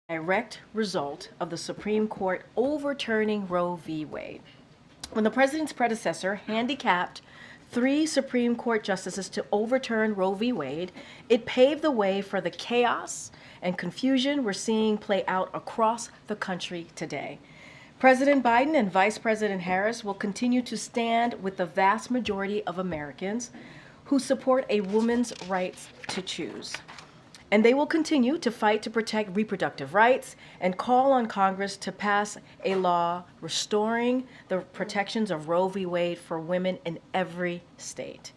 Direct result of the Supreme Court overturning Roe v. Wade. When the president's predecessor handicapped three Supreme Court justices to overturn Roe v. Wade, it paved the way for the chaos and confusion we're seeing play out across the country today. President Biden and Vice President Harris will continue to stand with the vast majority of Americans who support a woman's rights to choose. And they will continue to fight to protect reproductive rights and call on Congress to pass a law restoring the protections of Roe v. Wade for women in every state.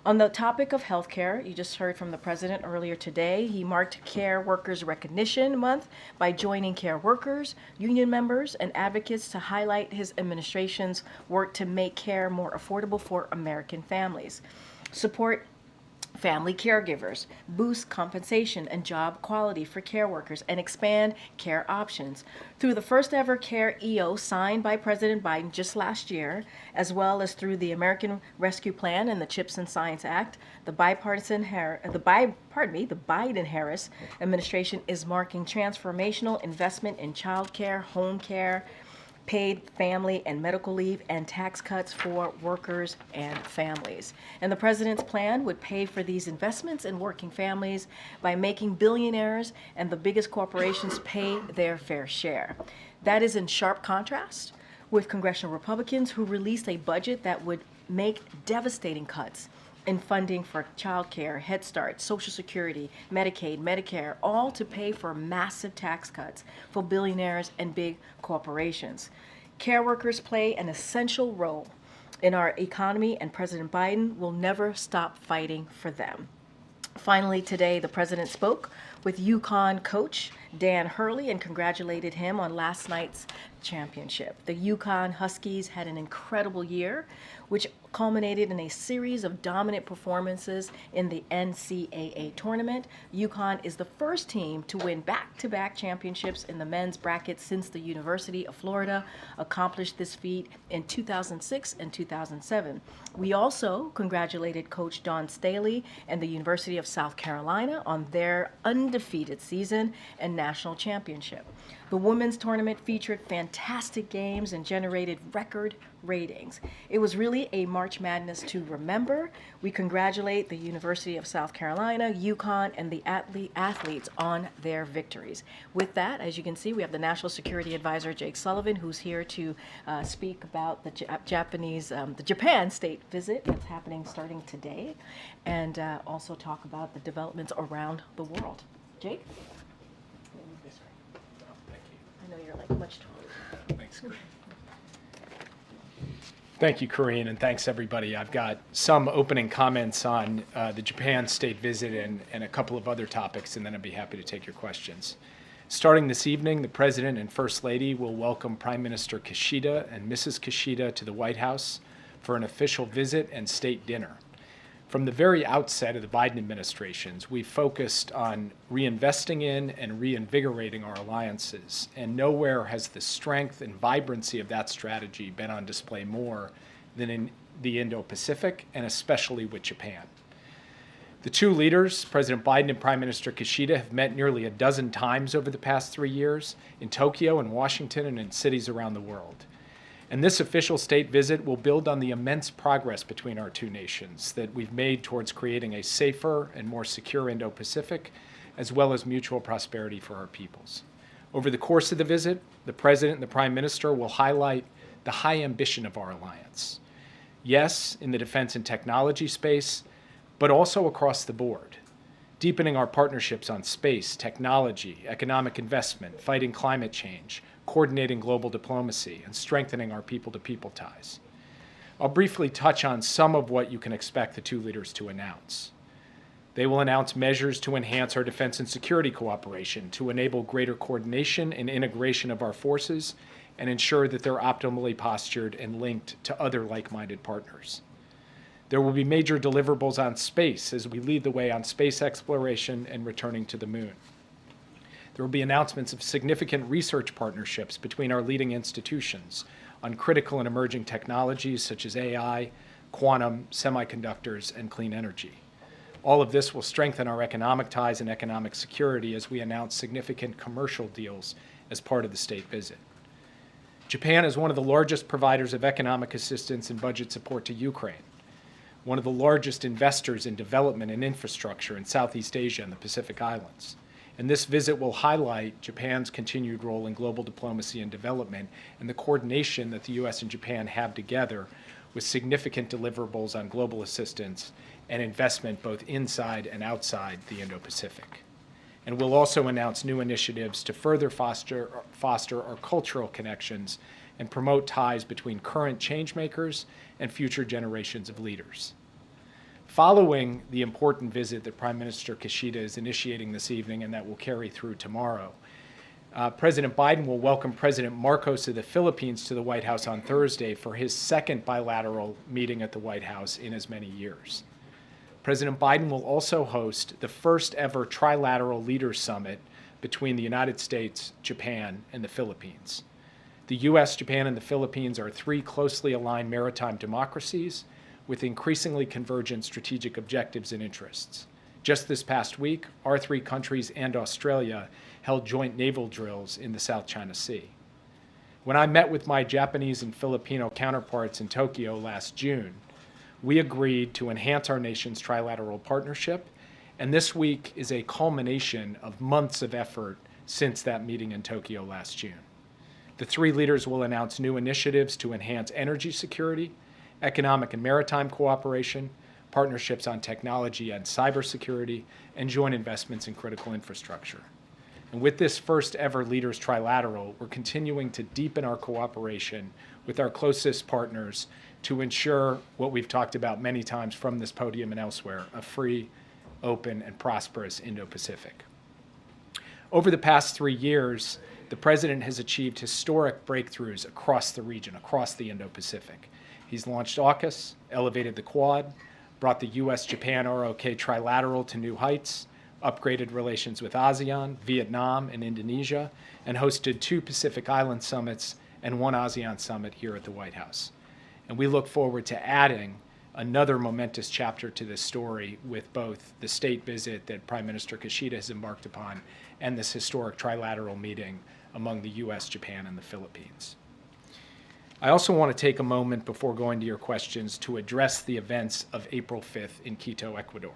On the topic of healthcare, you just heard from the president earlier today. He marked Care Workers Recognition Month by joining care workers, union members, and advocates to highlight his administration's work to make care more affordable for American families. Support family caregivers, boost compensation and job quality for care workers, and expand care options. Through the first ever CARE EO signed by President Biden just last year, as well as through the American Rescue Plan and the CHIPS and Science Act, the Biden-Harris administration is marking transformational investment in child care, home care, paid family and medical leave, and tax cuts for workers and families. And the president's plan would pay for these investments in working families by making billionaires and the biggest corporations pay their fair share. That is in sharp contrast with congressional Republicans who released a budget that would make devastating cuts in funding for child care, Head Start, Social Security, Medicaid, Medicare, all to pay for massive tax cuts for billionaires and big corporations. Care workers play an essential role in our economy, and President Biden will never stop fighting for them. Finally, today, the president spoke with UConn coach Dan Hurley and congratulated him on last night's championship. The UConn Huskies had an incredible year, which culminated in a series of dominant performances in the NCAA tournament. UConn is the first team to win back-to-back championships in the men's bracket since the University of Florida accomplished this feat in 2006 and 2007. We also congratulated Coach Dawn Staley and the University of South Carolina on their undefeated season and national championship. The women's tournament featured fantastic games and generated record ratings. It was really a March Madness to remember. We congratulate the University of South Carolina, UConn, and the athletes on their victories. With that, as you can see, we have the National Security Advisor, Jake Sullivan, who's here to speak about the the Japan state visit that's happening starting today, and also talk about the developments around the world. Jake? I know you're like much taller. Thanks. Thank you, Karine, and thanks everybody. I've got some opening comments on the Japan state visit and a couple of other topics, and then I'd be happy to take your questions. Starting this evening, the President and First Lady will welcome Prime Minister Kishida and Mrs. Kishida to the White House for an official visit and state dinner. From the very outset of the Biden administrations, we focused on reinvesting in and reinvigorating our alliances, and nowhere has the strength and vibrancy of that strategy been on display more than in the Indo-Pacific, and especially with Japan. The two leaders, President Biden and Prime Minister Kishida, have met nearly a dozen times over the past 3 years in Tokyo and Washington and in cities around the world. And this official state visit will build on the immense progress between our two nations that we've made towards creating a safer and more secure Indo-Pacific, as well as mutual prosperity for our peoples. Over the course of the visit, the President and the Prime Minister will highlight the high ambition of our alliance. Yes, in the defense and technology space, but also across the board, deepening our partnerships on space, technology, economic investment, fighting climate change, coordinating global diplomacy, and strengthening our people-to-people ties. I'll briefly touch on some of what you can expect the two leaders to announce. They will announce measures to enhance our defense and security cooperation, to enable greater coordination and integration of our forces, and ensure that they're optimally postured and linked to other like-minded partners. There will be major deliverables on space as we lead the way on space exploration and returning to the moon. There will be announcements of significant research partnerships between our leading institutions on critical and emerging technologies such as AI, quantum, semiconductors, and clean energy. All of this will strengthen our economic ties and economic security as we announce significant commercial deals as part of the state visit. Japan is one of the largest providers of economic assistance and budget support to Ukraine, one of the largest investors in development and infrastructure in Southeast Asia and the Pacific Islands. And this visit will highlight Japan's continued role in global diplomacy and development and the coordination that the U.S. and Japan have together with significant deliverables on global assistance and investment both inside and outside the Indo-Pacific. And we'll also announce new initiatives to further foster our cultural connections and promote ties between current changemakers and future generations of leaders. Following the important visit that Prime Minister Kishida is initiating this evening and that will carry through tomorrow, President Biden will welcome President Marcos of the Philippines to the White House on Thursday for his second bilateral meeting at the White House in as many years. President Biden will also host the first ever trilateral leaders summit between the United States, Japan, and the Philippines. The U.S., Japan, and the Philippines are three closely aligned maritime democracies with increasingly convergent strategic objectives and interests. Just this past week, our three countries and Australia held joint naval drills in the South China Sea. When I met with my Japanese and Filipino counterparts in Tokyo last June, we agreed to enhance our nation's trilateral partnership, and this week is a culmination of months of effort since that meeting in Tokyo last June. The three leaders will announce new initiatives to enhance energy security, economic and maritime cooperation, partnerships on technology and cybersecurity, and joint investments in critical infrastructure. And with this first ever Leaders Trilateral, we're continuing to deepen our cooperation with our closest partners to ensure what we've talked about many times from this podium and elsewhere, a free, open, and prosperous Indo-Pacific. Over the past 3 years, the President has achieved historic breakthroughs across the region, across the Indo-Pacific. He's launched AUKUS, elevated the Quad, brought the U.S.-Japan ROK Trilateral to new heights, upgraded relations with ASEAN, Vietnam, and Indonesia, and hosted 2 Pacific Island summits and 1 ASEAN summit here at the White House. And we look forward to adding another momentous chapter to this story with both the state visit that Prime Minister Kishida has embarked upon and this historic trilateral meeting among the U.S., Japan, and the Philippines. I also want to take a moment before going to your questions to address the events of April 5th in Quito, Ecuador.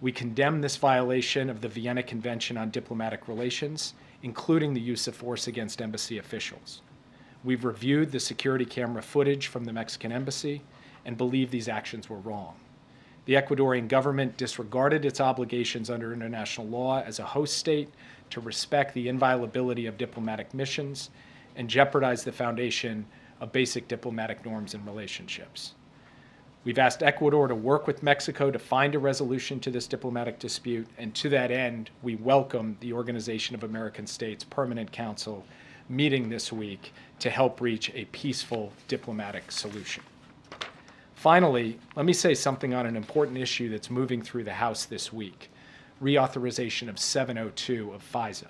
We condemn this violation of the Vienna Convention on Diplomatic Relations, including the use of force against embassy officials. We've reviewed the security camera footage from the Mexican embassy and believe these actions were wrong. The Ecuadorian government disregarded its obligations under international law as a host state to respect the inviolability of diplomatic missions and jeopardized the foundation of basic diplomatic norms and relationships. We've asked Ecuador to work with Mexico to find a resolution to this diplomatic dispute, and to that end, we welcome the Organization of American States Permanent Council meeting this week to help reach a peaceful diplomatic solution. Finally, let me say something on an important issue that's moving through the House this week, reauthorization of 702 of FISA.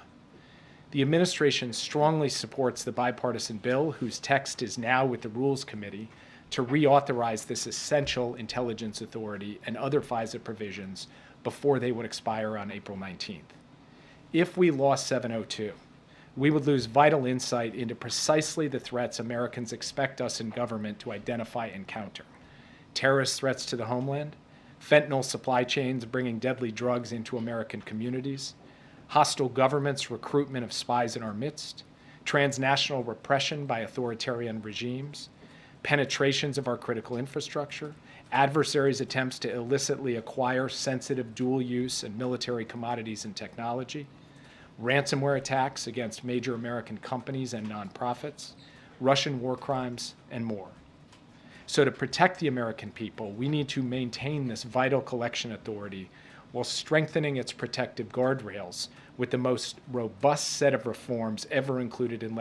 The administration strongly supports the bipartisan bill, whose text is now with the Rules Committee, to reauthorize this essential intelligence authority and other FISA provisions before they would expire on April 19th. If we lost 702, we would lose vital insight into precisely the threats Americans expect us in government to identify and counter. Terrorist threats to the homeland, fentanyl supply chains bringing deadly drugs into American communities, hostile governments' recruitment of spies in our midst, transnational repression by authoritarian regimes, penetrations of our critical infrastructure, adversaries' attempts to illicitly acquire sensitive dual-use and military commodities and technology, ransomware attacks against major American companies and nonprofits, Russian war crimes, and more. So to protect the American people, we need to maintain this vital collection authority while strengthening its protective guardrails with the most robust set of reforms ever included in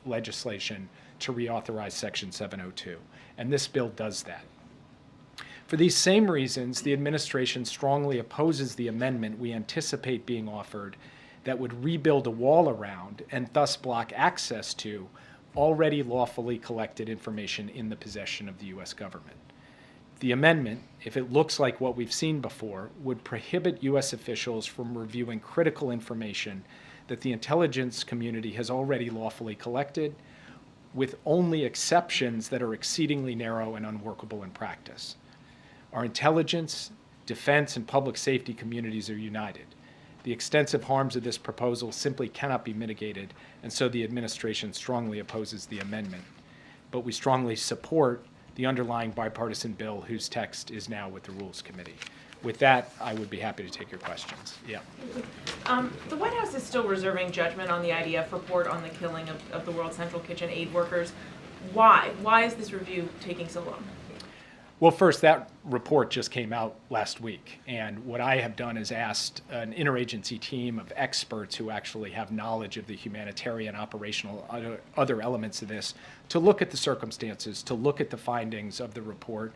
legislation to reauthorize Section 702. And this bill does that. For these same reasons, the administration strongly opposes the amendment we anticipate being offered that would rebuild a wall around and thus block access to already lawfully collected information in the possession of the U.S. government. The amendment, if it looks like what we've seen before, would prohibit U.S. officials from reviewing critical information that the intelligence community has already lawfully collected, with only exceptions that are exceedingly narrow and unworkable in practice. Our intelligence, defense, and public safety communities are united. The extensive harms of this proposal simply cannot be mitigated, and so the administration strongly opposes the amendment. But we strongly support the underlying bipartisan bill whose text is now with the Rules Committee. With that, I would be happy to take your questions. Yeah. The White House is still reserving judgment on the IDF report on the killing of the World Central Kitchen aid workers. Why? Why is this review taking so long? Well, first, that report just came out last week, and what I have done is asked an interagency team of experts who actually have knowledge of the humanitarian, operational, other elements of this to look at the circumstances, to look at the findings of the report,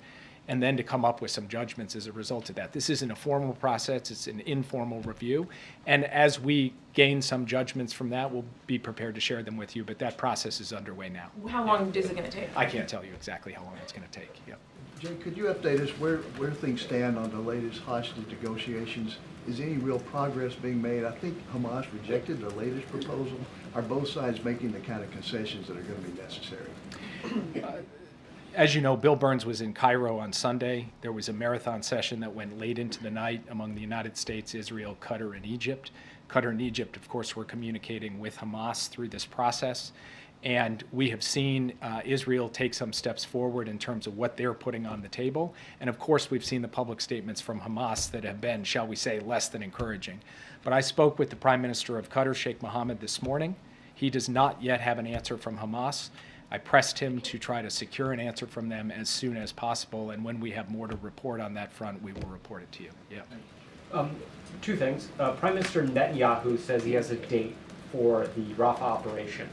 and then to come up with some judgments as a result of that. This isn't a formal process, it's an informal review, and as we gain some judgments from that, we'll be prepared to share them with you, but that process is underway now. How long is it going to take? I can't tell you exactly how long it's going to take. Yeah. Jay, could you update us where things stand on the latest hostage negotiations? Is any real progress being made? I think Hamas rejected the latest proposal. Are both sides making the kind of concessions that are going to be necessary? As you know, Bill Burns was in Cairo on Sunday. There was a marathon session that went late into the night among the United States, Israel, Qatar, and Egypt. Qatar and Egypt, of course, were communicating with Hamas through this process. And we have seen Israel take some steps forward in terms of what they're putting on the table. And of course, we've seen the public statements from Hamas that have been, shall we say, less than encouraging. But I spoke with the Prime Minister of Qatar, Sheikh Mohammed, this morning. He does not yet have an answer from Hamas. I pressed him to try to secure an answer from them as soon as possible. And when we have more to report on that front, we will report it to you. Yeah. Two things. Prime Minister Netanyahu says he has a date for the Rafah operation.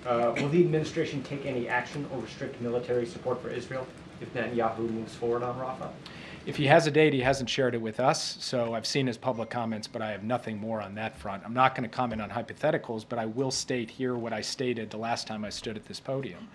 Will the administration take any action or restrict military support for Israel if Netanyahu moves forward on Rafah? If he has a date, he hasn't shared it with us, so I've seen his public comments, but I have nothing more on that front. I'm not going to comment on hypotheticals, but I will state here what I stated the last time I stood at this podium,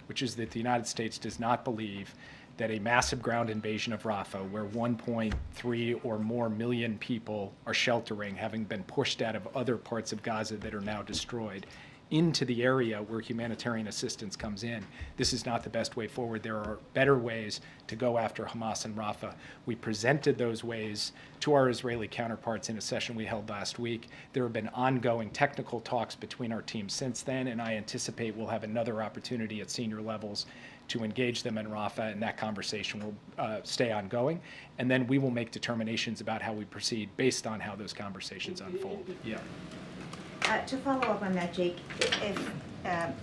which is that the United States does not believe that a massive ground invasion of Rafah, where 1.3 or more million people are sheltering, having been pushed out of other parts of Gaza that are now destroyed, into the area where humanitarian assistance comes in. This is not the best way forward. There are better ways to go after Hamas and Rafah. We presented those ways to our Israeli counterparts in a session we held last week. There have been ongoing technical talks between our teams since then, and I anticipate we'll have another opportunity at senior levels to engage them in Rafah, and that conversation will stay ongoing. And then we will make determinations about how we proceed based on how those conversations unfold. Yeah. To follow up on that, Jake, if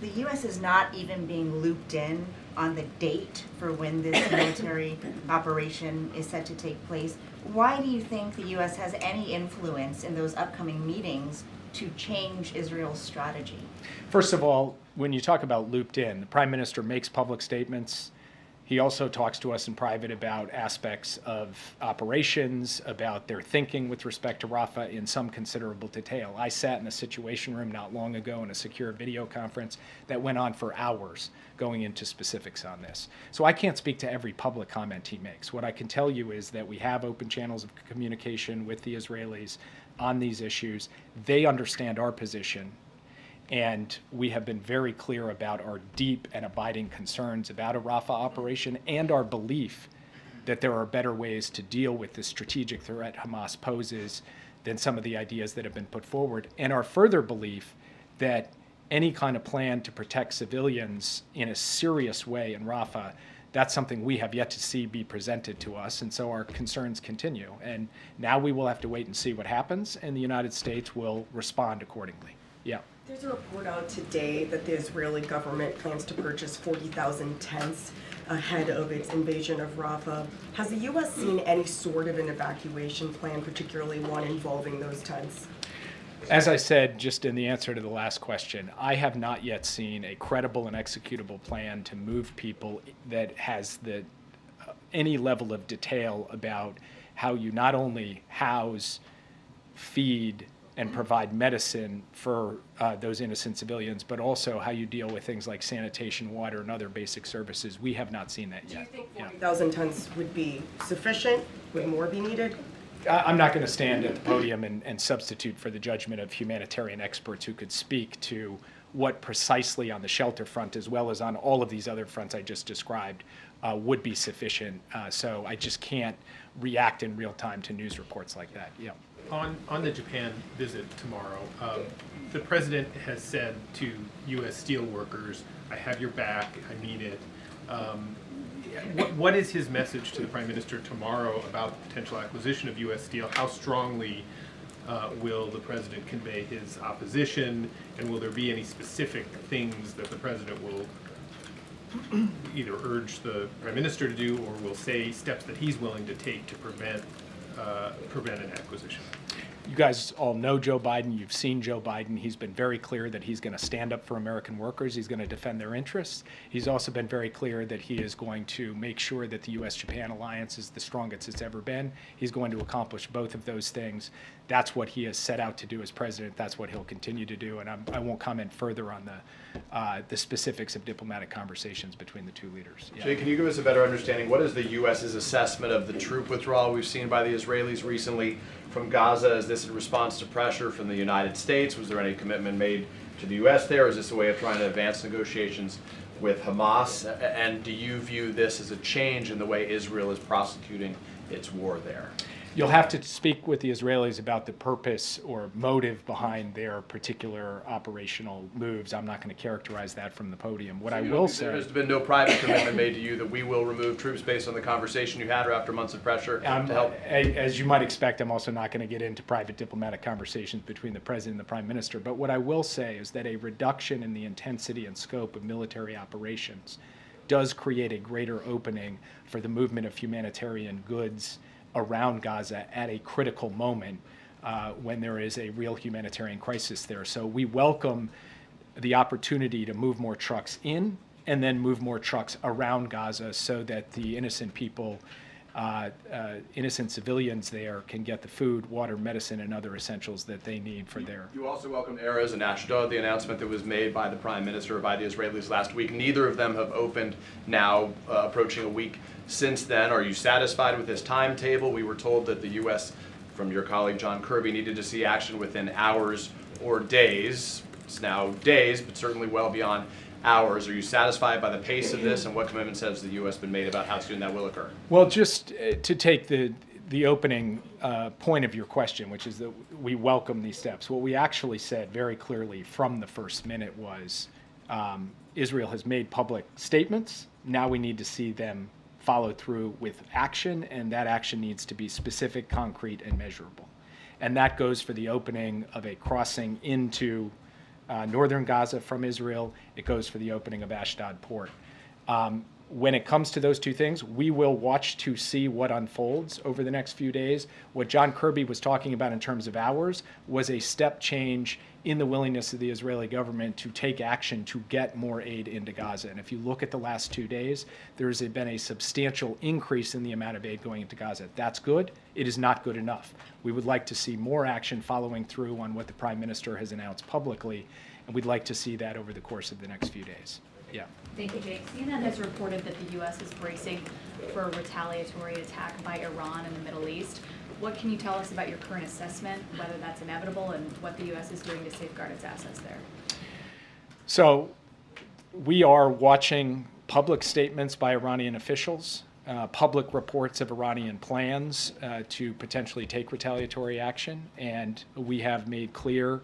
the U.S. is not even being looped in on the date for when this military operation is set to take place, why do you think the U.S. has any influence in those upcoming meetings to change Israel's strategy? First of all, when you talk about looped in, the Prime Minister makes public statements. He also talks to us in private about aspects of operations, about their thinking with respect to Rafah in some considerable detail. I sat in a situation room not long ago in a secure video conference that went on for hours going into specifics on this. So I can't speak to every public comment he makes. What I can tell you is that we have open channels of communication with the Israelis on these issues. They understand our position. And we have been very clear about our deep and abiding concerns about a Rafah operation and our belief that there are better ways to deal with the strategic threat Hamas poses than some of the ideas that have been put forward, and our further belief that any kind of plan to protect civilians in a serious way in Rafah, that's something we have yet to see be presented to us, and so our concerns continue. And now we will have to wait and see what happens, and the United States will respond accordingly. Yeah. There's a report out today that the Israeli government plans to purchase 40,000 tents ahead of its invasion of Rafah. Has the U.S. seen any sort of an evacuation plan, particularly one involving those tents? As I said just in the answer to the last question, I have not yet seen a credible and executable plan to move people that has any level of detail about how you not only house, feed, and provide medicine for those innocent civilians, but also how you deal with things like sanitation, water, and other basic services. We have not seen that Do you yet. think Yeah. 40,000 tons would be sufficient? Would more be needed? I'm not going to stand at the podium and substitute for the judgment of humanitarian experts who could speak to what precisely on the shelter front, as well as on all of these other fronts I just described, would be sufficient. So I just can't react in real time to news reports like that. Yeah. On the Japan visit tomorrow, the president has said to U.S. steel workers, "I have your back. I mean it." What is his message to the Prime Minister tomorrow about the potential acquisition of U.S. steel? How strongly will the president convey his opposition, and will there be any specific things that the president will either urge the Prime Minister to do, or will say steps that he's willing to take to prevent an acquisition? You guys all know Joe Biden. You've seen Joe Biden. He's been very clear that he's going to stand up for American workers. He's going to defend their interests. He's also been very clear that he is going to make sure that the U.S.-Japan alliance is the strongest it's ever been. He's going to accomplish both of those things. That's what he has set out to do as president. That's what he'll continue to do. And I won't comment further on the specifics of diplomatic conversations between the two leaders. Yeah. Jay, can you give us a better understanding? What is the U.S.'s assessment of the troop withdrawal we've seen by the Israelis recently from Gaza? Is this in response to pressure from the United States? Was there any commitment made to the U.S. there? Is this a way of trying to advance negotiations with Hamas? And do you view this as a change in the way Israel is prosecuting its war there? You'll have to speak with the Israelis about the purpose or motive behind their particular operational moves. I'm not going to characterize that from the podium. What I will say... There has been no private commitment made to you that we will remove troops based on the conversation you had or after months of pressure to help? As you might expect, I'm also not going to get into private diplomatic conversations between the President and the Prime Minister. But what I will say is that a reduction in the intensity and scope of military operations does create a greater opening for the movement of humanitarian goods around Gaza at a critical moment when there is a real humanitarian crisis there. So we welcome the opportunity to move more trucks in and then move more trucks around Gaza so that the innocent people, innocent civilians there can get the food, water, medicine, and other essentials that they need for their... You also welcomed Erez and Ashdod, the announcement that was made by the Prime Minister or by the Israelis last week. Neither of them have opened now, approaching a week since then. Are you satisfied with this timetable? We were told that the U.S., from your colleague John Kirby, needed to see action within hours or days. It's now days, but certainly well beyond hours. Are you satisfied by the pace of this, and what commitments has the U.S. been made about how soon that will occur? Well, just to take the opening point of your question, which is that we welcome these steps. What we actually said very clearly from the first minute was Israel has made public statements. Now we need to see them follow through with action, and that action needs to be specific, concrete, and measurable. And that goes for the opening of a crossing into northern Gaza from Israel. It goes for the opening of Ashdod port. When it comes to those two things, we will watch to see what unfolds over the next few days. What John Kirby was talking about in terms of hours was a step change in the willingness of the Israeli government to take action to get more aid into Gaza. And if you look at the last 2 days, there has been a substantial increase in the amount of aid going into Gaza. That's good. It is not good enough. We would like to see more action following through on what the Prime Minister has announced publicly, and we'd like to see that over the course of the next few days. Yeah. Thank you, Jake. CNN has reported that the U.S. is bracing for a retaliatory attack by Iran in the Middle East. What can you tell us about your current assessment, whether that's inevitable, and what the U.S. is doing to safeguard its assets there? So we are watching public statements by Iranian officials, public reports of Iranian plans to potentially take retaliatory action, and we have made clear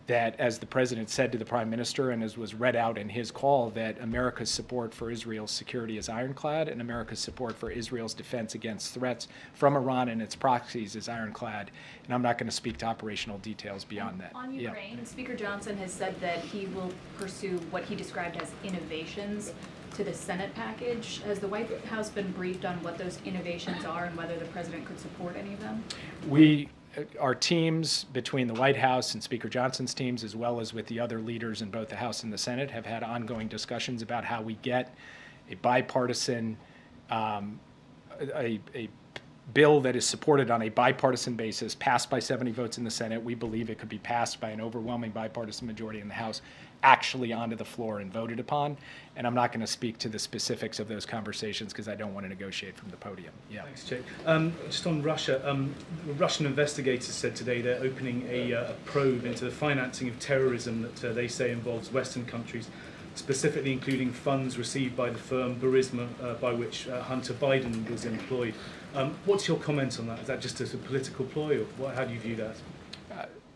that, as the president said to the prime minister and as was read out in his call, that America's support for Israel's security is ironclad and America's support for Israel's defense against threats from Iran and its proxies is ironclad. And I'm not going to speak to operational details beyond that. On Ukraine, Speaker Johnson has said that he will pursue what he described as innovations to the Senate package. Has the White House been briefed on what those innovations are and whether the president could support any of them? Our teams between the White House and Speaker Johnson's teams, as well as with the other leaders in both the House and the Senate, have had ongoing discussions about how we get a bipartisan, a bill that is supported on a bipartisan basis, passed by 70 votes in the Senate. We believe it could be passed by an overwhelming bipartisan majority in the House, actually onto the floor and voted upon. And I'm not going to speak to the specifics of those conversations because I don't want to negotiate from the podium. Yeah. Thanks, Jake. Just on Russia, Russian investigators said today they're opening a probe into the financing of terrorism that they say involves Western countries, specifically including funds received by the firm Burisma, by which Hunter Biden was employed. What's your comment on that? Is that just as a political ploy, or how do you view that?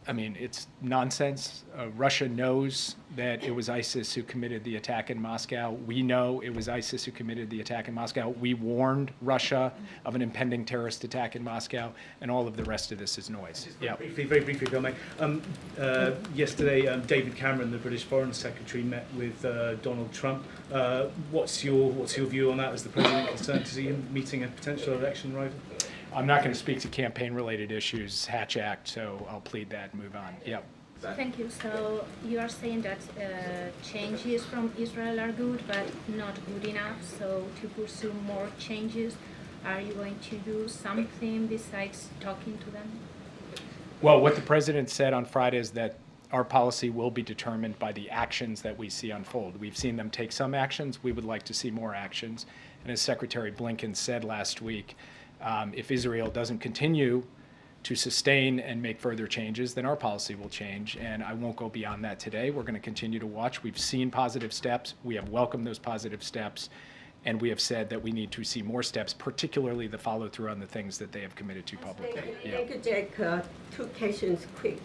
I mean, it's nonsense. Russia knows that it was ISIS who committed the attack in Moscow. We know it was ISIS who committed the attack in Moscow. We warned Russia of an impending terrorist attack in Moscow, and all of the rest of this is noise. Yeah. Very briefly, if I may. Yesterday, David Cameron, the British Foreign Secretary, met with Donald Trump. What's your view on that? Is the president concerned to see him meeting a potential election rival? I'm not going to speak to campaign-related issues, Hatch Act, so I'll plead that and move on. Yep. Thank you. So you are saying that changes from Israel are good, but not good enough. So to pursue more changes, are you going to do something besides talking to them? Well, what the president said on Friday is that our policy will be determined by the actions that we see unfold. We've seen them take some actions. We would like to see more actions. And as Secretary Blinken said last week, if Israel doesn't continue to sustain and make further changes, then our policy will change. And I won't go beyond that today. We're going to continue to watch. We've seen positive steps. We have welcomed those positive steps. And we have said that we need to see more steps, particularly the follow-through on the things that they have committed to publicly. Thank you, Jack. Two questions quick.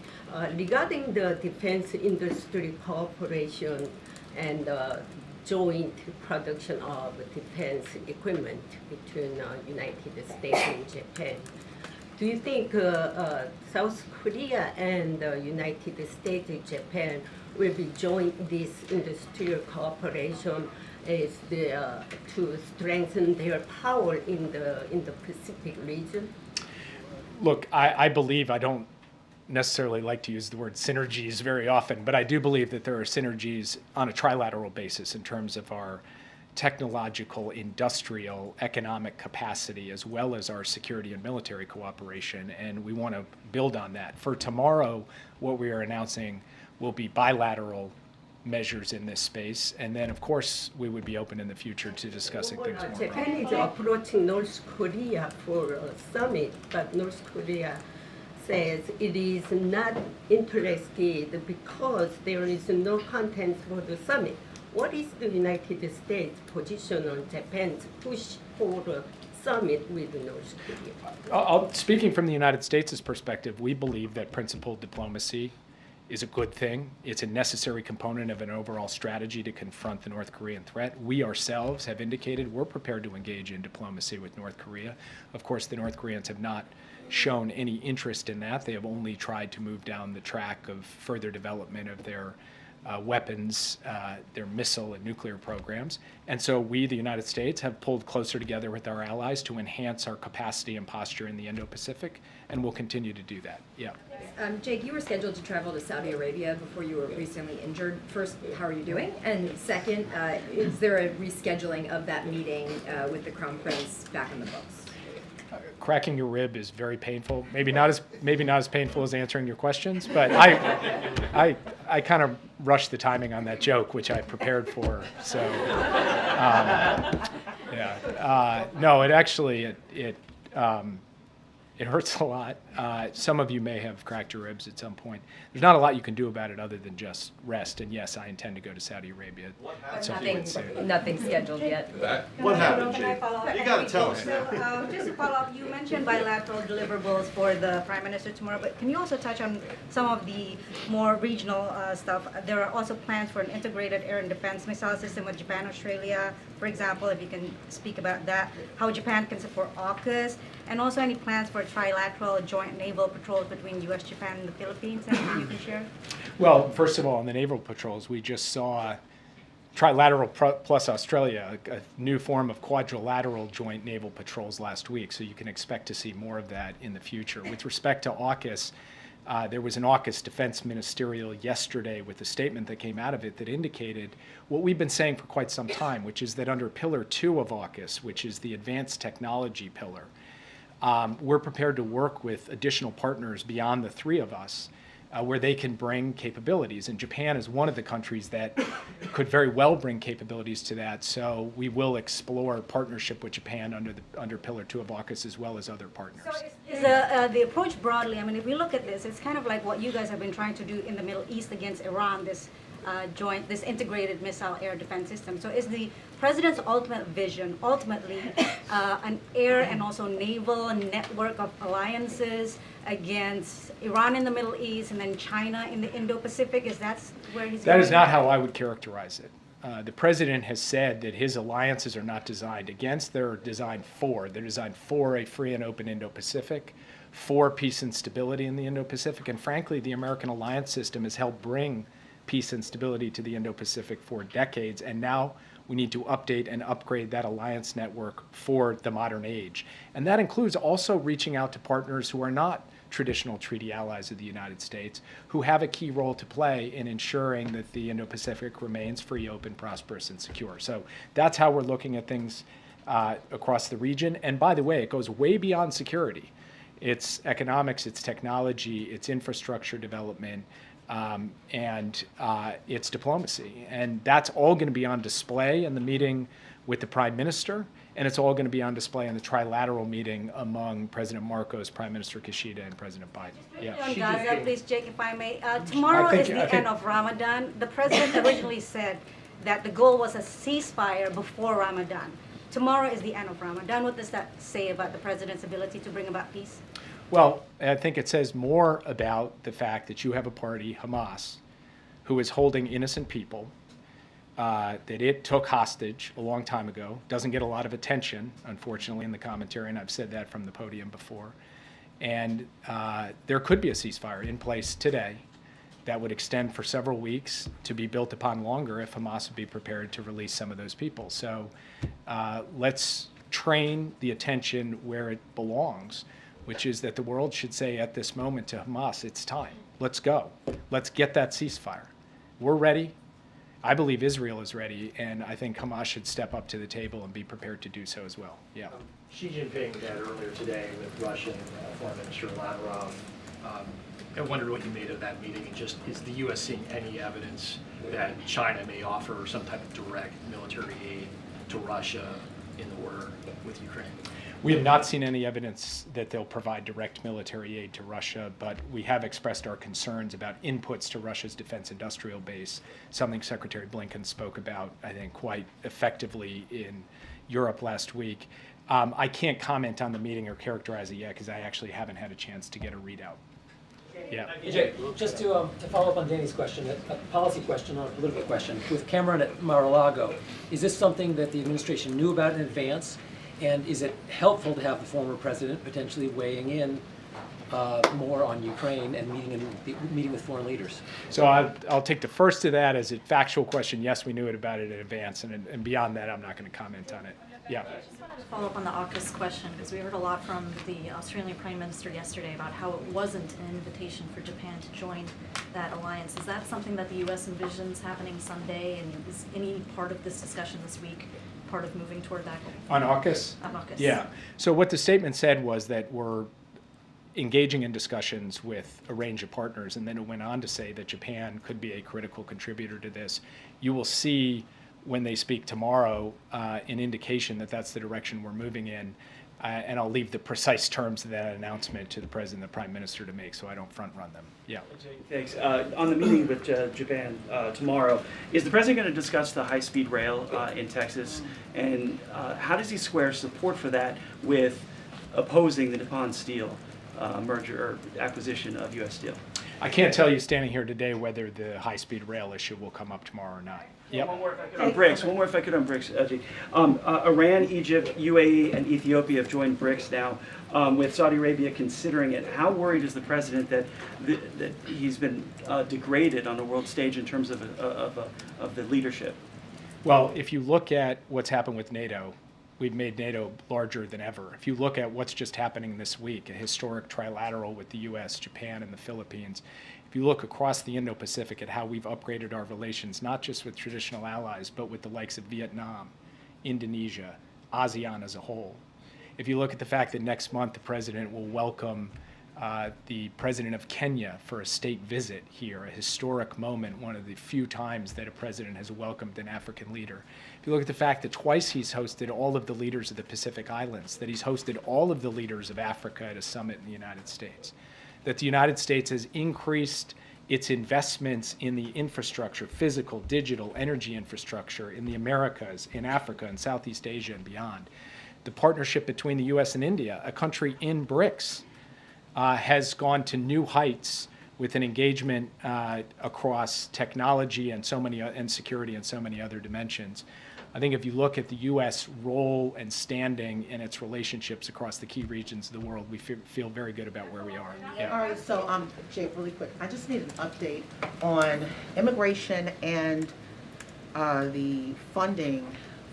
Regarding the defense industry cooperation and joint production of defense equipment between United States and Japan. Do you think South Korea and United States and Japan will be join this industrial cooperation to strengthen their power in the Pacific region? Look, I believe, I don't necessarily like to use the word synergies very often, but I do believe that there are synergies on a trilateral basis in terms of our technological, industrial, economic capacity, as well as our security and military cooperation, and we want to build on that. For tomorrow, what we are announcing will be bilateral measures in this space, and then, of course, we would be open in the future to discussing things more. Japan is approaching North Korea for a summit, but North Korea says it is not interested because there is no content for the summit. What is the United States position on Japan's push for a summit with North Korea? Speaking from the United States' perspective, we believe that principled diplomacy is a good thing. It's a necessary component of an overall strategy to confront the North Korean threat. We ourselves have indicated we're prepared to engage in diplomacy with North Korea. Of course, the North Koreans have not shown any interest in that. They have only tried to move down the track of further development of their weapons, their missile and nuclear programs. And so we, the United States, have pulled closer together with our allies to enhance our capacity and posture in the Indo-Pacific, and we'll continue to do that. Yeah. Jake, you were scheduled to travel to Saudi Arabia before you were recently injured. First, how are you doing? And second, is there a rescheduling of that meeting with the Crown Prince back in the books? Cracking your rib is very painful. Maybe not as painful as answering your questions, but I kind of rushed the timing on that joke, which I prepared for. So no, it actually it hurts a lot. Some of you may have cracked your ribs at some point. There's not a lot you can do about it other than just rest. And yes, I intend to go to Saudi Arabia at some point soon. Nothing scheduled yet. What happened, Jake? You got to tell us. So, just to follow up, you mentioned bilateral deliverables for the Prime Minister tomorrow, but can you also touch on some of the more regional stuff? There are also plans for an integrated air and defense missile system with Japan, Australia, for example, if you can speak about that, how Japan can support AUKUS, and also any plans for trilateral joint naval patrols between U.S., Japan, and the Philippines, anything you can share? Well, first of all, on the naval patrols, we just saw trilateral plus Australia, a new form of quadrilateral joint naval patrols last week, so you can expect to see more of that in the future. With respect to AUKUS, there was an AUKUS Defense Ministerial yesterday with a statement that came out of it that indicated what we've been saying for quite some time, which is that under Pillar 2 of AUKUS, which is the advanced technology pillar, we're prepared to work with additional partners beyond the three of us where they can bring capabilities. And Japan is one of the countries that could very well bring capabilities to that. So we will explore partnership with Japan under Pillar 2 of AUKUS as well as other partners. So is the approach broadly, I mean, if we look at this, it's kind of like what you guys have been trying to do in the Middle East against Iran, this this integrated missile air defense system. So is the president's ultimate vision ultimately an air and also naval network of alliances against Iran in the Middle East and then China in the Indo-Pacific? Is that where he's going? That is not how I would characterize it. The president has said that his alliances are not designed against, they're designed for. They're designed for a free and open Indo-Pacific, for peace and stability in the Indo-Pacific, and frankly, the American alliance system has helped bring peace and stability to the Indo-Pacific for decades, and now we need to update and upgrade that alliance network for the modern age. And that includes also reaching out to partners who are not traditional treaty allies of the United States, who have a key role to play in ensuring that the Indo-Pacific remains free, open, prosperous, and secure. So that's how we're looking at things across the region. And by the way, it goes way beyond security. It's economics, it's technology, it's infrastructure development, and it's diplomacy. And that's all going to be on display in the meeting with the Prime Minister, and it's all going to be on display in the trilateral meeting among President Marcos, Prime Minister Kishida, and President Biden. Yeah. On Gaza, please, Jake, if I may. Tomorrow is the end of Ramadan. The president originally said that the goal was a ceasefire before Ramadan. Tomorrow is the end of Ramadan. What does that say about the president's ability to bring about peace? Well, I think it says more about the fact that you have a party, Hamas, who is holding innocent people, that it took hostage a long time ago. Doesn't get a lot of attention, unfortunately, in the commentary, and I've said that from the podium before. And there could be a ceasefire in place today that would extend for several weeks, to be built upon longer if Hamas would be prepared to release some of those people. So let's train the attention where it belongs, which is that the world should say at this moment to Hamas, it's time. Let's go. Let's get that ceasefire. We're ready. I believe Israel is ready, and I think Hamas should step up to the table and be prepared to do so as well. Yeah. Xi Jinping met earlier today with Russian Foreign Minister Lavrov. I wondered what you made of that meeting, and just is the U.S. seeing any evidence that China may offer some type of direct military aid to Russia in the war with Ukraine? We have not seen any evidence that they'll provide direct military aid to Russia, but we have expressed our concerns about inputs to Russia's defense industrial base, something Secretary Blinken spoke about, I think, quite effectively in Europe last week. I can't comment on the meeting or characterize it yet because I actually haven't had a chance to get a readout. Yeah. Jay, just to follow up on Danny's question, a policy question, not a political question. With Cameron at Mar-a-Lago, is this something that the administration knew about in advance? And is it helpful to have the former president potentially weighing in more on Ukraine and meeting with foreign leaders? So I'll take the first of that as a factual question. Yes, we knew about it in advance, and beyond that, I'm not going to comment on it. Yeah. I just wanted to follow up on the AUKUS question, because we heard a lot from the Australian Prime Minister yesterday about how it wasn't an invitation for Japan to join that alliance. Is that something that the U.S. envisions happening someday, and is any part of this discussion this week part of moving toward that goal? On AUKUS? On AUKUS. Yeah. So what the statement said was that we're engaging in discussions with a range of partners, and then it went on to say that Japan could be a critical contributor to this. You will see when they speak tomorrow an indication that that's the direction we're moving in, and I'll leave the precise terms of that announcement to the President and the Prime Minister to make, so I don't front-run them. Yeah. Thanks. On the meeting with Japan tomorrow, is the President going to discuss the high-speed rail in Texas, and how does he square support for that with opposing the Nippon Steel merger or acquisition of U.S. Steel? I can't tell you standing here today whether the high-speed rail issue will come up tomorrow or not. Yep. One more if I could on BRICS, Jake. Iran, Egypt, UAE, and Ethiopia have joined BRICS now, with Saudi Arabia considering it. How worried is the president that he's been degraded on the world stage in terms of the leadership? Well, if you look at what's happened with NATO, we've made NATO larger than ever. If you look at what's just happening this week, a historic trilateral with the U.S., Japan, and the Philippines, if you look across the Indo-Pacific at how we've upgraded our relations, not just with traditional allies, but with the likes of Vietnam, Indonesia, ASEAN as a whole, If you look at the fact that next month the president will welcome the president of Kenya for a state visit here, a historic moment, one of the few times that a president has welcomed an African leader. If you look at the fact that twice he's hosted all of the leaders of the Pacific Islands, that he's hosted all of the leaders of Africa at a summit in the United States, that the United States has increased its investments in the infrastructure, physical, digital, energy infrastructure in the Americas, in Africa, and Southeast Asia and beyond. The partnership between the U.S. and India, a country in BRICS, has gone to new heights with an engagement across technology and and security and so many other dimensions. I think if you look at the U.S. role and standing in its relationships across the key regions of the world, we feel very good about where we are. Yeah. All right, so Jake, really quick, I just need an update on immigration and the funding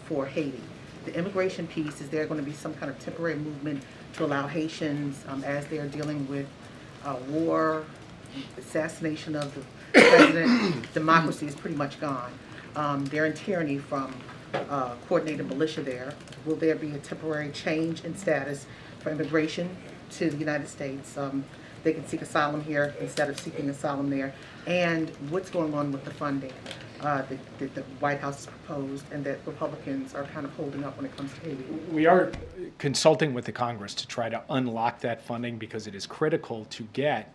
for Haiti. The immigration piece, is there going to be some kind of temporary movement to allow Haitians, as they are dealing with war, assassination of the president, democracy is pretty much gone. They're in tyranny from coordinated militia there. Will there be a temporary change in status for immigration to the United States? They can seek asylum here instead of seeking asylum there. And what's going on with the funding that the White House has proposed and that Republicans are kind of holding up when it comes to Haiti? We are consulting with the Congress to try to unlock that funding because it is critical to get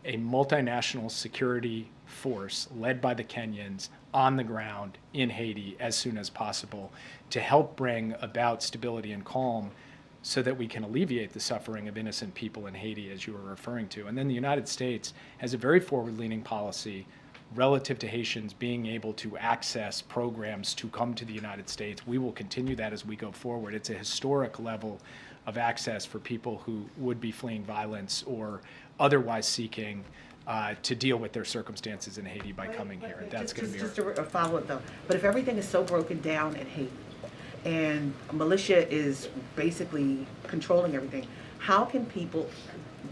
a multinational security force led by the Kenyans on the ground in Haiti as soon as possible to help bring about stability and calm so that we can alleviate the suffering of innocent people in Haiti, as you were referring to. And then the United States has a very forward-leaning policy relative to Haitians being able to access programs to come to the United States. We will continue that as we go forward. It's a historic level of access for people who would be fleeing violence or otherwise seeking to deal with their circumstances in Haiti by coming here. That's going to be just a follow-up though. But if everything is so broken down in Haiti and militia is basically controlling everything, how can people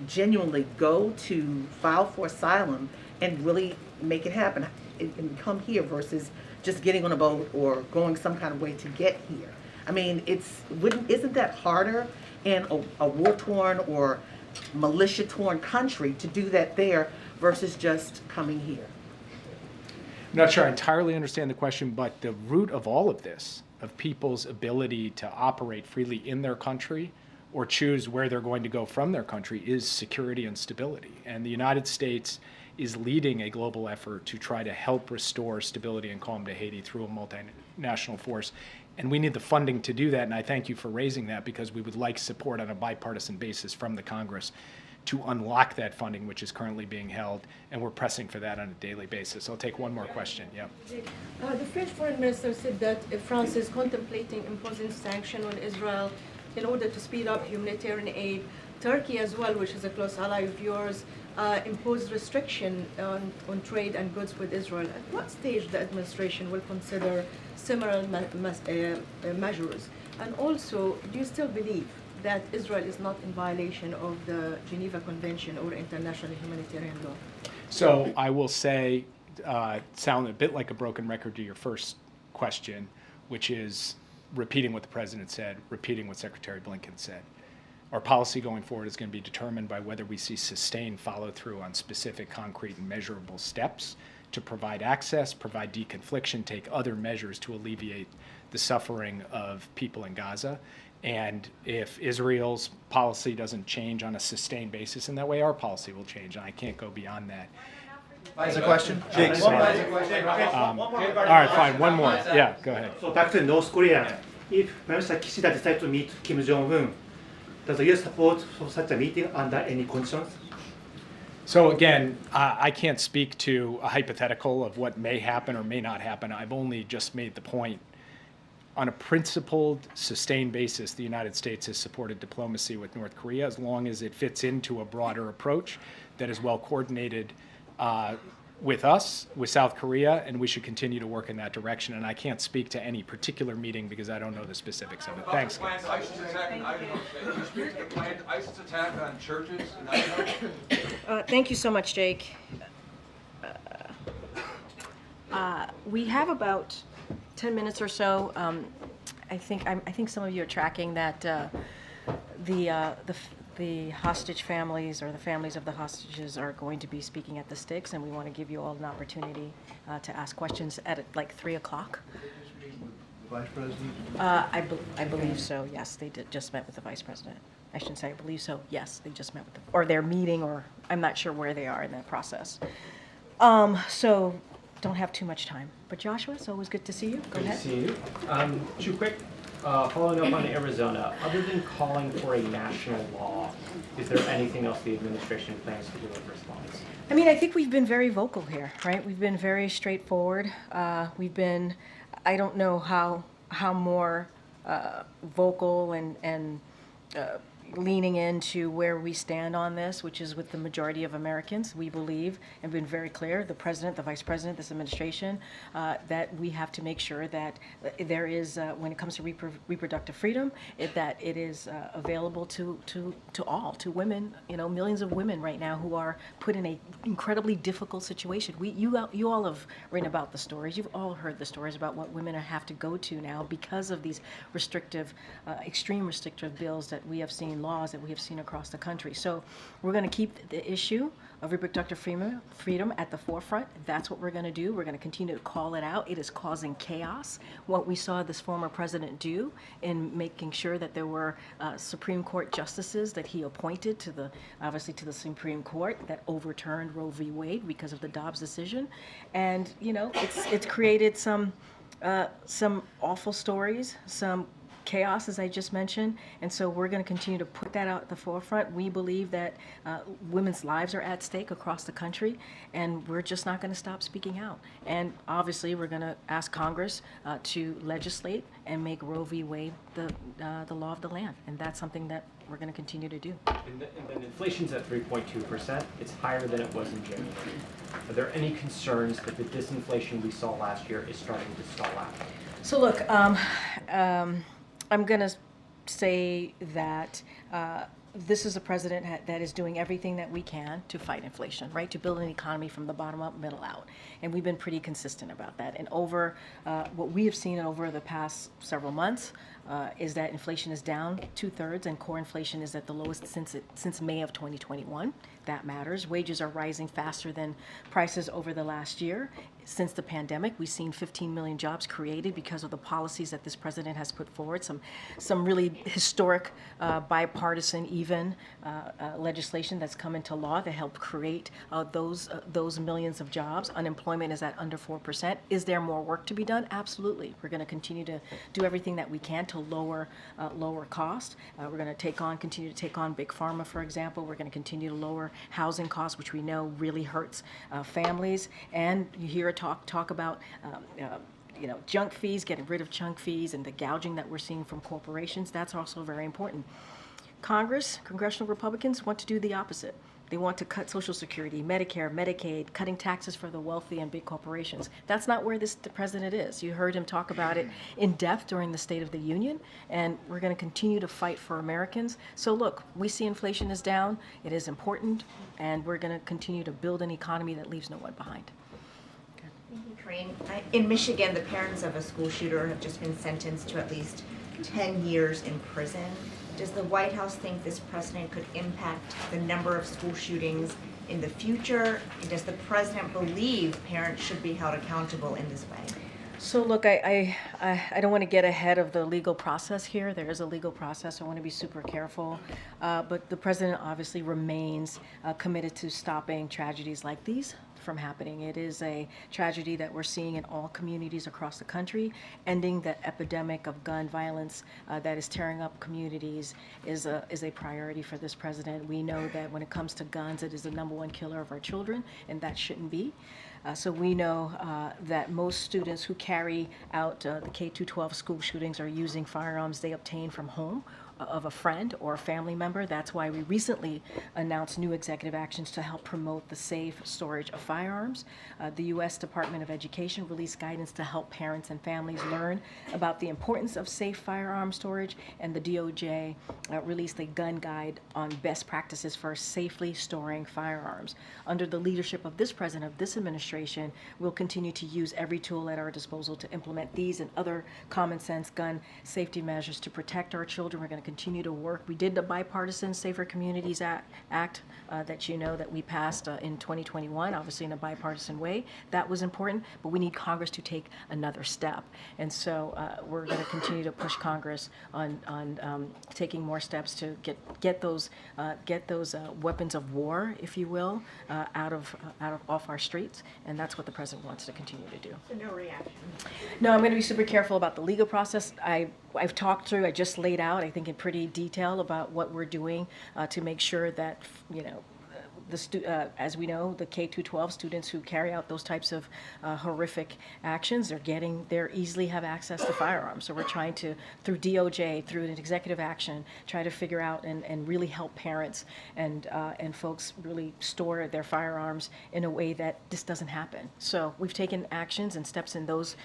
genuinely go to file for asylum and really make it happen and come here versus just getting on a boat or going some kind of way to get here? I mean, isn't that harder in a war-torn or militia-torn country to do that there versus just coming here? I'm not sure I entirely understand the question, but the root of all of this, of people's ability to operate freely in their country or choose where they're going to go from their country, is security and stability. And the United States is leading a global effort to try to help restore stability and calm to Haiti through a multinational force. And we need the funding to do that, and I thank you for raising that because we would like support on a bipartisan basis from the Congress to unlock that funding, which is currently being held, and we're pressing for that on a daily basis. I'll take one more question. Yeah. The French foreign minister said that France is contemplating imposing sanctions on Israel in order to speed up humanitarian aid. Turkey as well, which is a close ally of yours, imposed restriction on trade and goods with Israel. At what stage the administration will consider similar measures? And also, do you still believe that Israel is not in violation of the Geneva Convention or international humanitarian law? So I will say, sound a bit like a broken record to your first question, which is repeating what the president said, repeating what Secretary Blinken said. Our policy going forward is going to be determined by whether we see sustained follow-through on specific, concrete, and measurable steps to provide access, provide deconfliction, take other measures to alleviate the suffering of people in Gaza. And if Israel's policy doesn't change on a sustained basis in that way, our policy will change, and I can't go beyond that. There's a question? All right, fine, one more. Yeah, go ahead. So back to North Korea. If Prime Minister Kishida decides to meet Kim Jong-un, does the U.S. support for such a meeting under any conditions? So again, I can't speak to a hypothetical of what may happen or may not happen. I've only just made the point. On a principled, sustained basis, the United States has supported diplomacy with North Korea as long as it fits into a broader approach that is well coordinated with us, with South Korea, and we should continue to work in that direction. And I can't speak to any particular meeting because I don't know the specifics of it. Thanks. Planned ISIS attack in Idaho. Can you speak to the planned ISIS attack on churches in Idaho? Thank you so much, Jake. We have about 10 minutes or so. I think some of you are tracking that the hostage families or the families of the hostages are going to be speaking at the Sticks, and we want to give you all an opportunity to ask questions at like 3 o'clock. Vice President? I believe so, yes. They just met with the Vice President. I shouldn't say I believe so. Yes, they just met with them. Or they're meeting, or I'm not sure where they are in that process. So don't have too much time. But Joshua, it's always good to see you. Go ahead. Good to see you. Two quick, following up on Arizona, other than calling for a national law, is there anything else the administration plans to do in response? I mean, I think we've been very vocal here, right? We've been very straightforward. We've been, I don't know how more vocal and leaning into where we stand on this, which is with the majority of Americans. We believe and been very clear, the president, the vice president, this administration, that we have to make sure that there is, when it comes to reproductive freedom, that it is available to all, to women, millions of women right now who are put in a incredibly difficult situation. You all have written about the stories. You've all heard the stories about what women have to go to now because of these restrictive, extreme restrictive bills that we have seen, laws that we have seen across the country. So we're going to keep the issue of reproductive freedom at the forefront. That's what we're going to do. We're going to continue to call it out. It is causing chaos. What we saw this former president do in making sure that there were Supreme Court justices that he appointed to the, obviously to the Supreme Court, that overturned Roe v. Wade because of the Dobbs decision. And, it's created some awful stories, some chaos, as I just mentioned, and so we're going to continue to put that out at the forefront. We believe that women's lives are at stake across the country, and we're just not going to stop speaking out. And obviously, we're going to ask Congress to legislate and make Roe v. Wade the law of the land, and that's something that we're going to continue to do. And then inflation's at 3.2%. It's higher than it was in January. Are there any concerns that the disinflation we saw last year is starting to stall out? So look, I'm going to say that this is a president that is doing everything that we can to fight inflation, right? To build an economy from the bottom up, middle out. And we've been pretty consistent about that. And over what we have seen over the past several months is that inflation is down 2/3 and core inflation is at the lowest since May of 2021. That matters. Wages are rising faster than prices over the last year. Since the pandemic, we've seen 15 million jobs created because of the policies that this president has put forward. Some really historic, bipartisan, even legislation that's come into law to help create those millions of jobs. Unemployment is at under 4%. Is there more work to be done? Absolutely. We're going to continue to do everything that we can to lower cost. We're going to continue to take on big pharma, for example. We're going to continue to lower housing costs, which we know really hurts families. And you hear talk about junk fees, getting rid of junk fees, and the gouging that we're seeing from corporations. That's also very important. Congressional Republicans want to do the opposite. They want to cut Social Security, Medicare, Medicaid, cutting taxes for the wealthy and big corporations. That's not where the president is. You heard him talk about it in depth during the State of the Union, and we're going to continue to fight for Americans. So look, we see inflation is down. It is important, and we're going to continue to build an economy that leaves no one behind. Thank you, Karine. In Michigan, the parents of a school shooter have just been sentenced to at least 10 years in prison. Does the White House think this precedent could impact the number of school shootings in the future? And does the president believe parents should be held accountable in this way? So look, I don't want to get ahead of the legal process here. There is a legal process. I want to be super careful. But the president obviously remains committed to stopping tragedies like these from happening. It is a tragedy that we're seeing in all communities across the country. Ending the epidemic of gun violence that is tearing up communities is a priority for this president. We know that when it comes to guns, it is the #1 killer of our children, and that shouldn't be. So we know that most students who carry out the K-12 school shootings are using firearms they obtain from home of a friend or a family member. That's why we recently announced new executive actions to help promote the safe storage of firearms. The U.S. Department of Education released guidance to help parents and families learn about the importance of safe firearm storage, and the DOJ released a gun guide on best practices for safely storing firearms. Under the leadership of this president, of this administration, we'll continue to use every tool at our disposal to implement these and other common sense gun safety measures to protect our children. We're going to continue to work. We did the bipartisan Safer Communities Act that you know that we passed in 2021, obviously in a bipartisan way. That was important, but we need Congress to take another step. And so we're going to continue to push Congress on taking more steps to get those weapons of war, if you will, off our streets. And that's what the president wants to continue to do. So no reaction? No, I'm going to be super careful about the legal process. I've talked through, I just laid out, I think in pretty detail about what we're doing to make sure that, as we know, the K-12 students who carry out those types of horrific actions, they're easily have access to firearms. So we're trying to, through DOJ, through an executive action, try to figure out and really help parents and folks really store their firearms in a way that this doesn't happen. So we've taken actions and steps in those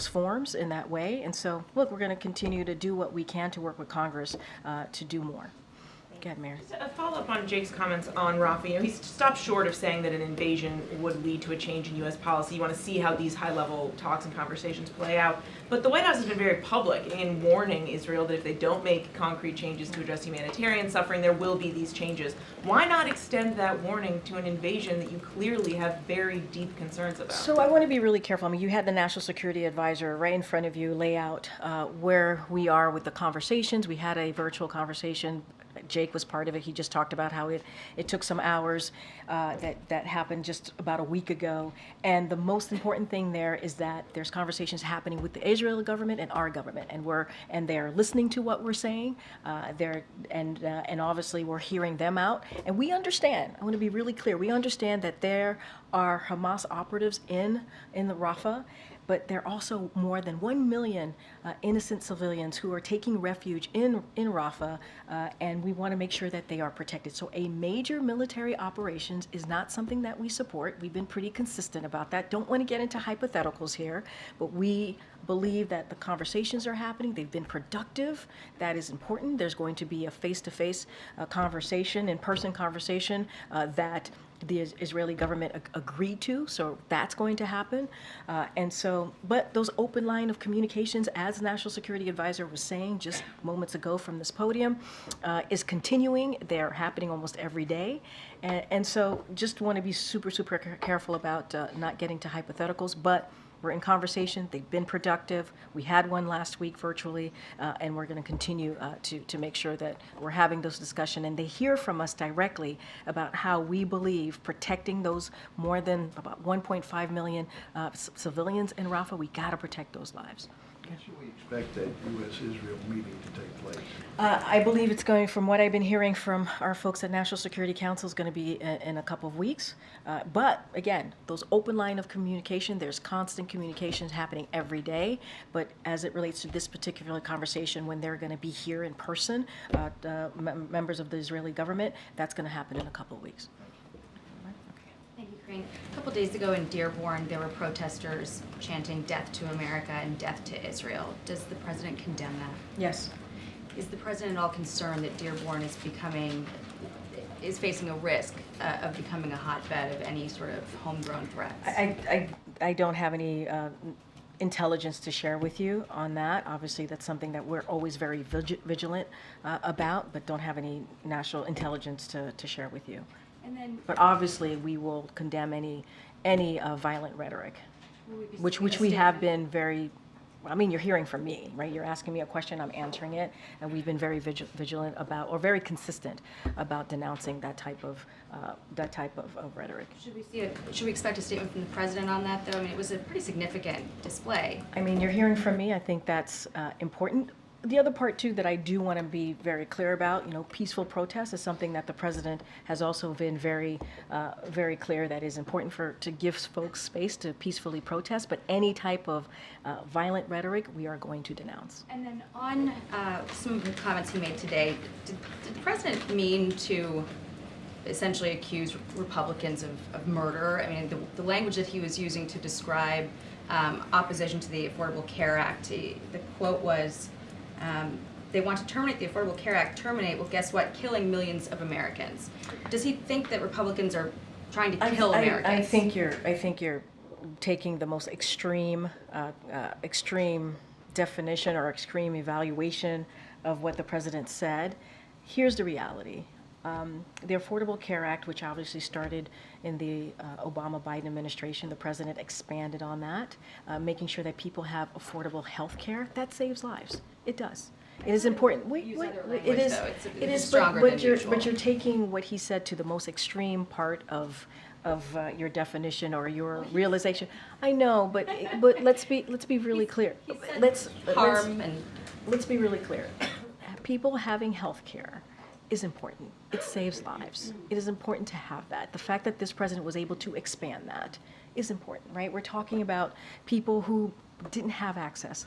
forms in that way. And so, look, we're going to continue to do what we can to work with Congress to do more. Go ahead, Mayor. A follow-up on Jake's comments on Rafah. He stopped short of saying that an invasion would lead to a change in U.S. policy. You want to see how these high-level talks and conversations play out. But the White House has been very public in warning Israel that if they don't make concrete changes to address humanitarian suffering, there will be these changes. Why not extend that warning to an invasion that you clearly have very deep concerns about? So I want to be really careful. I mean, you had the National Security Advisor right in front of you lay out where we are with the conversations. We had a virtual conversation. Jake was part of it. He just talked about how it took some hours that happened just about a week ago. And the most important thing there is that there's conversations happening with the Israeli government and our government, and they're listening to what we're saying. And obviously we're hearing them out. And we understand. I want to be really clear. We understand that there are Hamas operatives in the Rafah. But there are also more than 1 million innocent civilians who are taking refuge in Rafah, and we want to make sure that they are protected. So a major military operations is not something that we support. We've been pretty consistent about that. Don't want to get into hypotheticals here, but we believe that the conversations are happening. They've been productive. That is important. There's going to be a face-to-face conversation, in-person conversation that the Israeli government agreed to, so that's going to happen. But those open line of communications, as National Security Advisor was saying just moments ago from this podium, is continuing. They're happening almost every day. And so just want to be super, super careful about not getting to hypotheticals, but we're in conversation. They've been productive. We had one last week virtually, and we're going to continue to make sure that we're having those discussions. And they hear from us directly about how we believe protecting those more than about 1.5 million civilians in Rafah, we got to protect those lives. When should we expect that U.S.-Israel meeting to take place? I believe it's going, from what I've been hearing from our folks at National Security Council, is going to be in a couple of weeks. But again, those open line of communication, there's constant communications happening every day. But as it relates to this particular conversation, when they're going to be here in person, members of the Israeli government, that's going to happen in a couple of weeks. Thank you, Karine. A couple days ago in Dearborn, there were protesters chanting "Death to America" and "Death to Israel." Does the president condemn that? Yes. Is the president at all concerned that Dearborn is facing a risk of becoming a hotbed of any sort of homegrown threats? I don't have any intelligence to share with you on that. Obviously, that's something that we're always very vigilant about, but don't have any national intelligence to share with you. And then, but obviously, we will condemn any violent rhetoric, which we have been very. I mean, you're hearing from me, right? You're asking me a question, I'm answering it, and we've been very vigilant about, or very consistent about denouncing that type of rhetoric. Should we expect a statement from the president on that, though? I mean, it was a pretty significant display. I mean, you're hearing from me. I think that's important. The other part, too, that I do want to be very clear about, peaceful protest is something that the president has also been very clear that is important to give folks space to peacefully protest. But any type of violent rhetoric, we are going to denounce. And then on some of the comments he made today, did the president mean to essentially accuse Republicans of murder? I mean, the language that he was using to describe opposition to the Affordable Care Act, the quote was, they want to terminate the Affordable Care Act. Terminate, well, guess what? Killing millions of Americans. Does he think that Republicans are trying to kill Americans? I think you're taking the most extreme definition or extreme evaluation of what the president said. Here's the reality. The Affordable Care Act, which obviously started in the Obama-Biden administration, the president expanded on that, making sure that people have affordable health care. That saves lives. It does. It is important. It is. It is. But you're taking what he said to the most extreme part of your definition or your realization. I know, but let's be really clear. Let's be really clear. People having health care is important. It saves lives. It is important to have that. The fact that this president was able to expand that is important, right? We're talking about people who didn't have access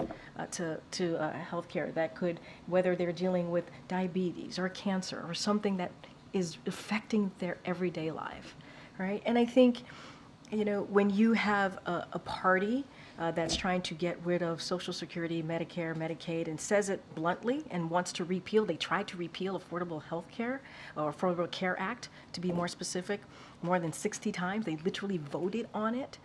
to health care that could, whether they're dealing with diabetes or cancer or something that is affecting their everyday life, right? And I think, when you have a party that's trying to get rid of Social Security, Medicare, Medicaid, and says it bluntly and wants to repeal. They tried to repeal Affordable Health Care, or Affordable Care Act, to be more specific, more than 60 times. They literally voted on it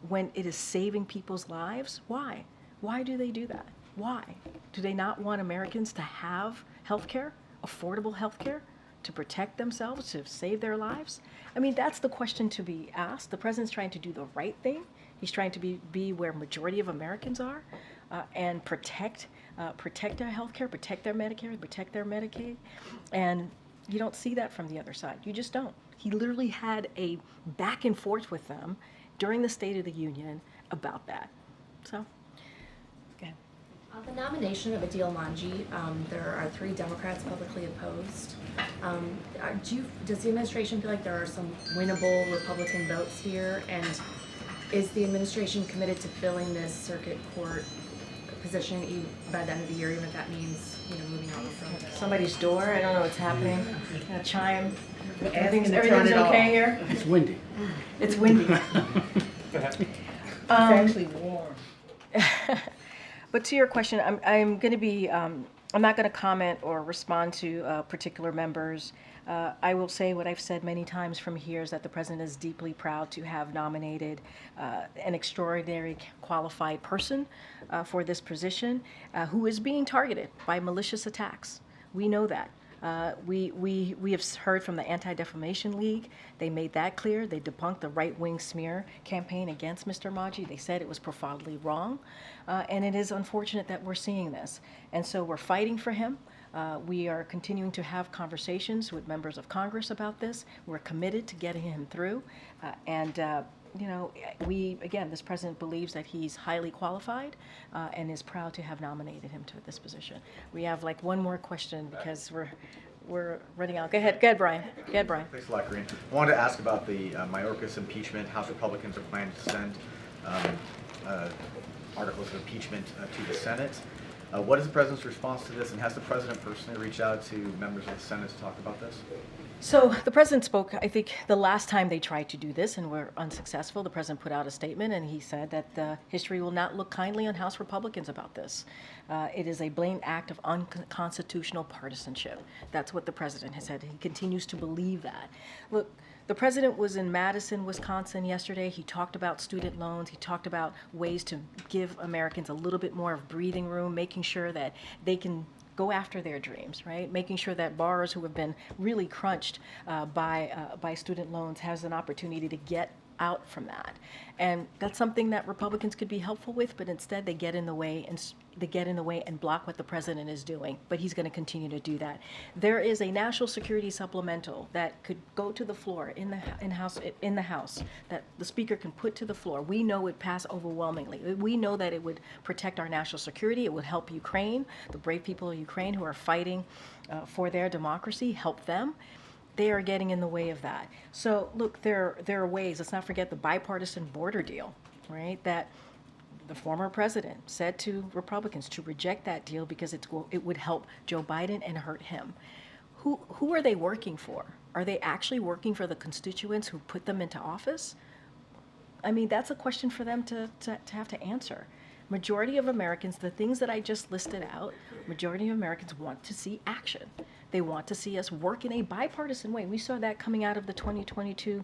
when it is saving people's lives. Why? Why do they do that? Why? Do they not want Americans to have health care, affordable health care, to protect themselves, to save their lives? I mean, that's the question to be asked. The president's trying to do the right thing. He's trying to be where majority of Americans are, and protect their health care, protect their Medicare, protect their Medicaid. And you don't see that from the other side. You just don't. He literally had a back and forth with them during the State of the Union about that. So, okay. On the nomination of Adil Manji, there are 3 Democrats publicly opposed. Does the administration feel like there are some winnable Republican votes here? And is the administration committed to filling this circuit court position by the end of the year, even if that means, moving on from Somebody's door. I don't know what's happening. A chime. Everything's okay off. here? It's windy. It's windy. It's actually warm. But to your question, I'm going to be, I'm not going to comment or respond to particular members. I will say what I've said many times from here is that the president is deeply proud to have nominated an extraordinary qualified person for this position who is being targeted by malicious attacks. We know that. We have heard from the Anti-Defamation League. They made that clear. They debunked the right-wing smear campaign against Mr. Manji. They said it was profoundly wrong. And it is unfortunate that we're seeing this. And so we're fighting for him. We are continuing to have conversations with members of Congress about this. We're committed to getting him through. This president believes that he's highly qualified and is proud to have nominated him to this position. We have one more question because we're running out. Go ahead, Brian. Thanks a lot, Karine. I wanted to ask about the Mayorkas impeachment. House Republicans are planning to send articles of impeachment to the Senate. What is the president's response to this, and has the president personally reached out to members of the Senate to talk about this? So the president spoke, I think, the last time they tried to do this and were unsuccessful. The president put out a statement and he said that history will not look kindly on House Republicans about this. It is a blatant act of unconstitutional partisanship. That's what the president has said. He continues to believe that. Look, the president was in Madison, Wisconsin yesterday. He talked about student loans. He talked about ways to give Americans a little bit more of breathing room, making sure that they can go after their dreams, right? Making sure that borrowers who have been really crunched by student loans has an opportunity to get out from that. And that's something that Republicans could be helpful with, but instead they get in the way and block what the president is doing. But he's going to continue to do that. There is a national security supplemental that could go to the floor in the House that the speaker can put to the floor. We know it passed overwhelmingly. We know that it would protect our national security. It would help Ukraine, the brave people of Ukraine who are fighting for their democracy, help them. They are getting in the way of that. So look, there are ways. Let's not forget the bipartisan border deal, right? That the former president said to Republicans to reject that deal because it would help Joe Biden and hurt him. Who are they working for? Are they actually working for the constituents who put them into office? I mean, that's a question for them to have to answer. Majority of Americans, the things that I just listed out, majority of Americans want to see action. They want to see us work in a bipartisan way. We saw that coming out of the 2022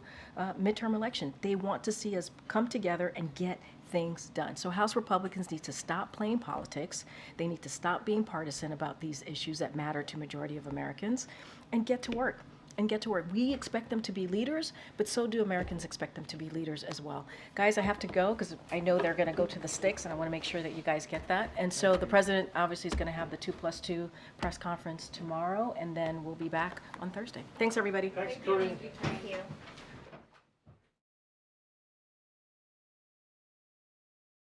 midterm election. They want to see us come together and get things done. So House Republicans need to stop playing politics. They need to stop being partisan about these issues that matter to majority of Americans and get to work. We expect them to be leaders, but so do Americans expect them to be leaders as well. Guys, I have to go because I know they're going to go to the sticks, and I want to make sure that you guys get that. And so the president obviously is going to have the 2+2 press conference tomorrow, and then we'll be back on Thursday. Thanks, everybody. Thanks, Karine. Thank you.